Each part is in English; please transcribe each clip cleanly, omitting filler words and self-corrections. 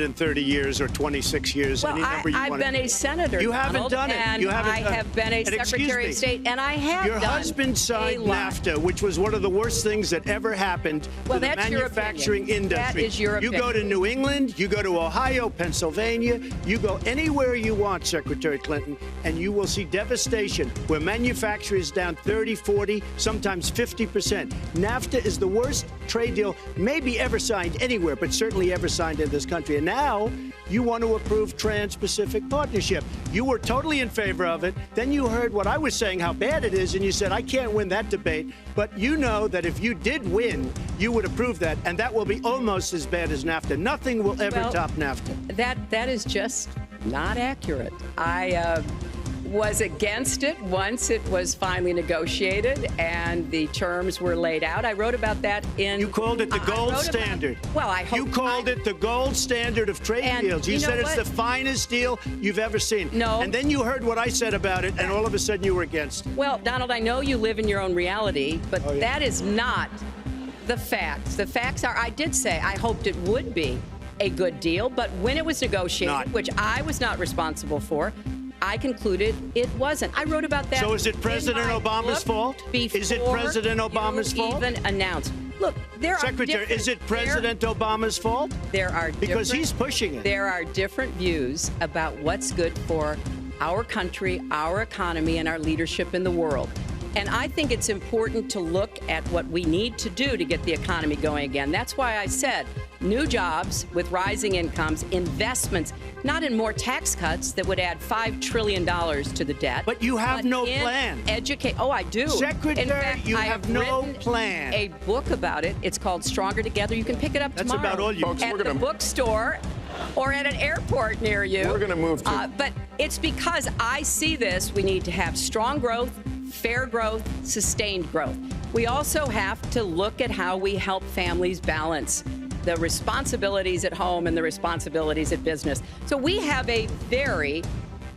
than 30 years or 26 years. Well, I've been a senator. You haven't done it. And you haven't I done have been a Secretary of State, and I have Your done husband signed NAFTA, which was one of the worst things that ever happened to the manufacturing industry. That is your opinion. You go to New England, you go to Ohio, Pennsylvania, you go anywhere you want, Secretary Clinton, and you will see devastation where manufacturing is down 30, 40, sometimes 50%. NAFTA is the worst trade deal maybe ever signed anywhere, but certainly ever signed in this country. And now you want to approve Trans-Pacific Partnership. You were totally in favor of it. Then you heard what I was saying, how bad it is, and you said, I can't win that debate. But you know that if you did win, you would approve that, and that will be almost as bad as NAFTA. Nothing will ever top NAFTA. That is just not accurate. I was against it once it was finally negotiated and the terms were laid out. I wrote about that in... You called it the gold standard. Well, I hope... You called it the gold standard of trade deals. You said it's the finest deal you've ever seen. No. And then you heard what I said about it, and all of a sudden you were against it. Well, Donald, I know you live in your own reality, but that is not the facts. The facts are, I did say I hoped it would be a good deal, but when it was negotiated, which I was not responsible for, I concluded it wasn't. I wrote about that. So is it President Obama's fault? Is it President Obama's fault? Even announced. Look, there are Secretary, is it President Obama's fault? There are because he's pushing it. There are different views about what's good for our country, our economy, and our leadership in the world. And I think it's important to look at what we need to do to get the economy going again. That's why I said new jobs with rising incomes, investments, not in more tax cuts that would add $5 trillion to the debt. But you have no plan. Oh, I do. Secretary, in fact, you have no plan. A book about it. It's called Stronger Together. You can pick it up tomorrow. That's about all you folks, at the bookstore or at an airport near you. We're going to move to... but it's because I see this. We need to have strong growth, fair growth, sustained growth. We also have to look at how we help families balance the responsibilities at home and the responsibilities at business. So we have a very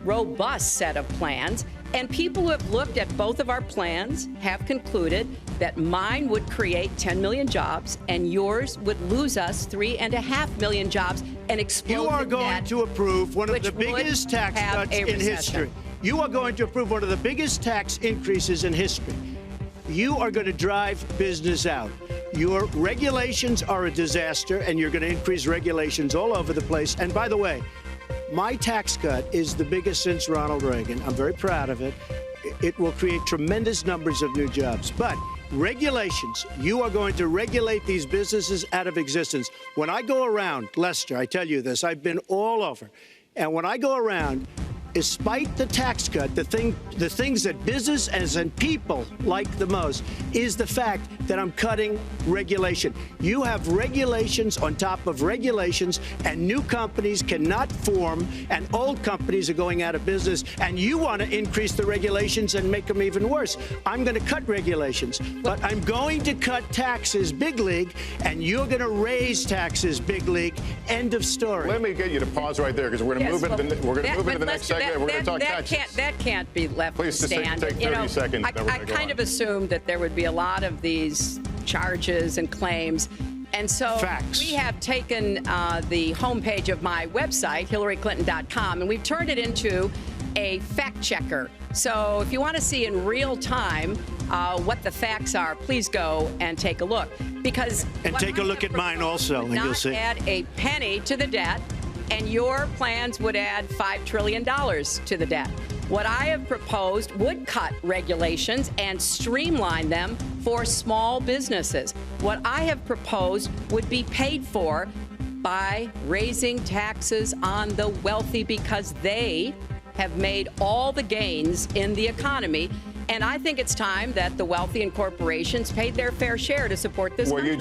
robust set of plans, and people who have looked at both of our plans have concluded that mine would create 10 million jobs and yours would lose us 3.5 million jobs and explode You are going to approve one of the biggest tax cuts in history. You are going to approve one of the biggest tax increases in history. You are going to drive business out. Your regulations are a disaster, and you're going to increase regulations all over the place. And by the way, my tax cut is the biggest since Ronald Reagan. I'm very proud of it. It will create tremendous numbers of new jobs. But regulations, you are going to regulate these businesses out of existence. When I go around, Lester, I tell you this, I've been all over. And when I go around, despite the tax cut, the things that business and people like the most is the fact that I'm cutting regulation. You have regulations on top of regulations, and new companies cannot form, and old companies are going out of business, and you want to increase the regulations and make them even worse. I'm going to cut regulations, but I'm going to cut taxes big league, and you're going to raise taxes big league. End of story. Let me get you to pause right there, because we're going to move into the next segment. We're going to talk taxes. That can't be left to stand. Please take 30 seconds. I kind of assumed that there would be a lot of these charges and claims. And so we have taken the homepage of my website, HillaryClinton.com, and we've turned it into a fact checker. So if you want to see in real time what the facts are, please go and take a look. And take a look at mine also, and you'll see. Not add a penny to the debt, and your plans would add $5 trillion to the debt. What I have proposed would cut regulations and streamline them for small businesses. What I have proposed would be paid for by raising taxes on the wealthy, because they have made all the gains in the economy. And I think it's time that the wealthy and corporations paid their fair share to support this country.